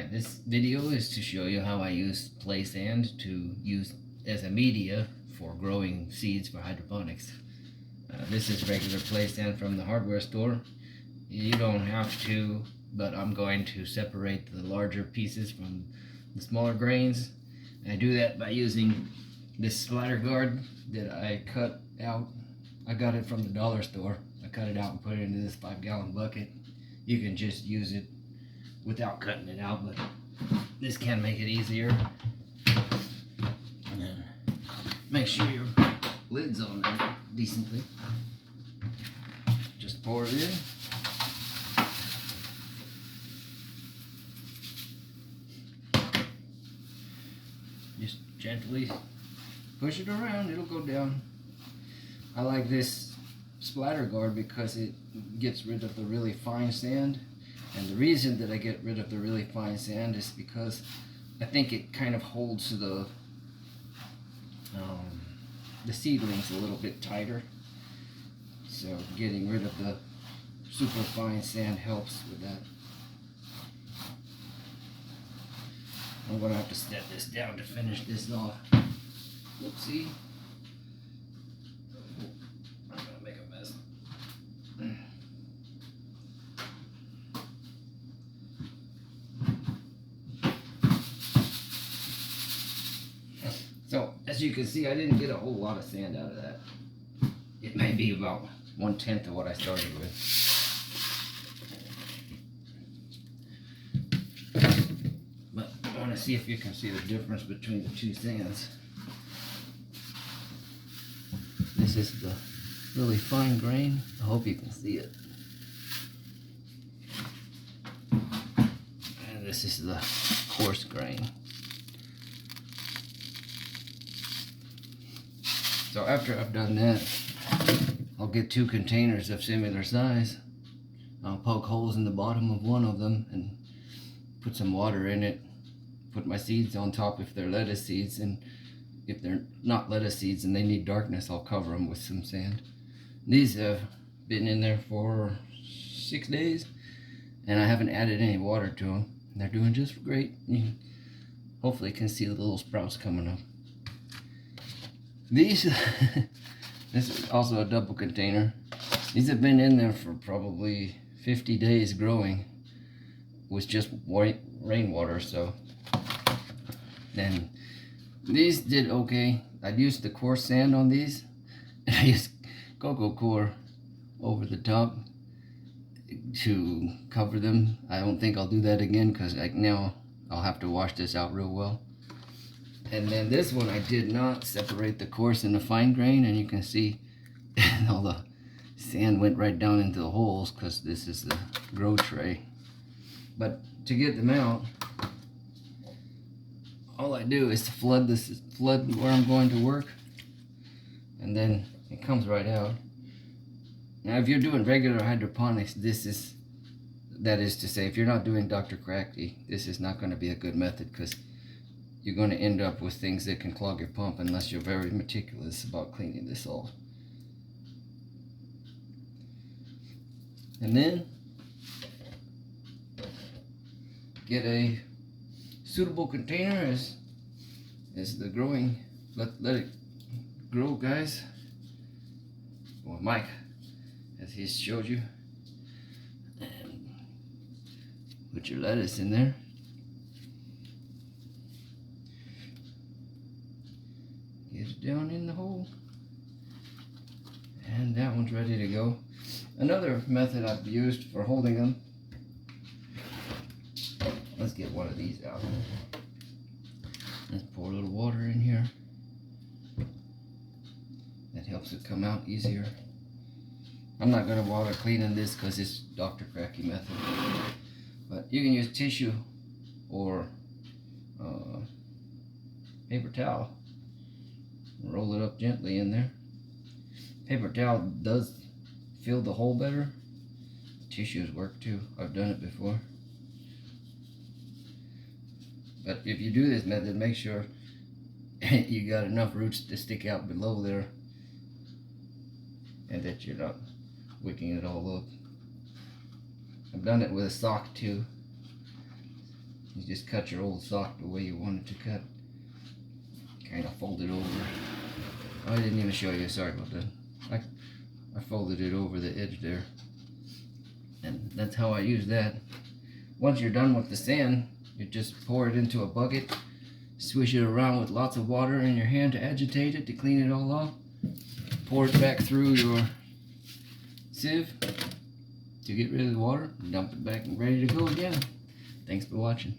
Alright, this video is to show you how I use play sand to use as a media for growing seeds for hydroponics. This is regular play sand from the hardware store. You don't have to, but I'm going to separate the larger pieces from the smaller grains. And I do that by using this splatter guard that I cut out. I got it from the dollar store. I cut it out and put it into this 5-gallon bucket. You can just use it without cutting it out, but this can make it easier. And then make sure your lid's on there decently. Just pour it in. Just gently push it around, it'll go down. I like this splatter guard because it gets rid of the really fine sand. And the reason that I get rid of the really fine sand is because I think it kind of holds the seedlings a little bit tighter. So getting rid of the super fine sand helps with that. I'm going to have to step this down to finish this off. Whoopsie. I'm going to make a mess. So, as you can see, I didn't get a whole lot of sand out of that. It may be about 1/10 of what I started with. But I want to see if you can see the difference between the two sands. This is the really fine grain. I hope you can see it. And this is the coarse grain. So after I've done that, I'll get 2 containers of similar size. I'll poke holes in the bottom of one of them and put some water in it. Put my seeds on top if they're lettuce seeds, and if they're not lettuce seeds and they need darkness, I'll cover them with some sand. These have been in there for 6 days, and I haven't added any water to them. They're doing just great. You hopefully can see the little sprouts coming up. These, this is also a double container. These have been in there for probably 50 days growing with just rainwater, so. Then these did okay. I used the coarse sand on these, and I used cocoa core over the top to cover them. I don't think I'll do that again because now I'll have to wash this out real well. And then this one I did not separate the coarse and the fine grain, and you can see all the sand went right down into the holes because this is the grow tray. But to get them out, all I do is to flood where I'm going to work, and then it comes right out. Now if you're doing regular hydroponics, that is to say, if you're not doing Dr. Cracky, this is not going to be a good method because you're going to end up with things that can clog your pump unless you're very meticulous about cleaning this off. And then get a suitable container as the growing, let it grow, guys. Or Mike, as he showed you. And put your lettuce in there. Get it down in the hole. And that one's ready to go. Another method I've used for holding them. Let's get one of these out. Let's pour a little water in here. That helps it come out easier. I'm not going to bother cleaning this because it's Dr. Cracky method. But you can use tissue or paper towel. Roll it up gently in there. Paper towel does fill the hole better. Tissues work too. I've done it before. But if you do this method, make sure you got enough roots to stick out below there and that you're not wicking it all up. I've done it with a sock too. You just cut your old sock the way you want it to cut. Kind of fold it over. Oh, I didn't even show you, sorry about that. I folded it over the edge there. And that's how I use that. Once you're done with the sand, you just pour it into a bucket, swish it around with lots of water in your hand to agitate it, to clean it all off. Pour it back through your sieve to get rid of the water, dump it back and ready to go again. Thanks for watching.